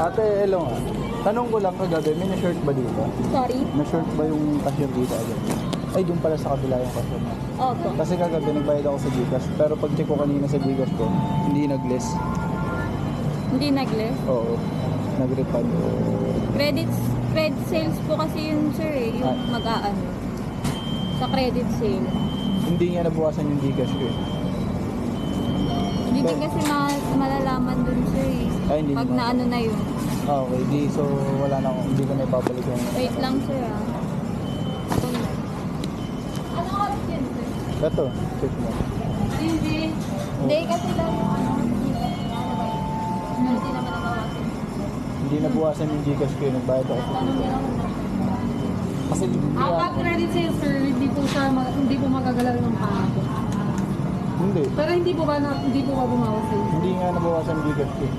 Ate, hello nga. Tanong ko lang kagabi, may na-shirt ba dito? Sorry? Na-shirt ba yung cashier dito agad? Ay, doon pala sa kabila yung cashier na. Opo. Kasi kagabi nagbayad ako sa Gcash, pero pag check ko kanina sa Gcash ko, hindi nag-less. Hindi nag-less? Oo, nag-refund. Credit sales po kasi yun, sir, eh. Yung mag-aano. Sa credit sale. Hindi nga nabukasan yung Gcash ko eh. Hindi din kasi malalaman dun, sir, eh. Ay, hindi Pag naman. naano na yun. Ah, okay, so wala na akong, hindi ko na ipapalik yung... Wait lang, sir, ah. Ano oras yun, sir? Ito, check mo. Hindi kasi daw yung ano. Hindi naman nabawasan. Hindi nabukasan yung Gcash ko eh, nagbayad ako sa Tanong nila Gcash. kung Kasi Pag credit sales, sir, hindi po magagalaw ng kahapon. hindi. Pero hindi po ba bumawas sa'yo? Hindi nga nabawasan yung Gcash ko eh.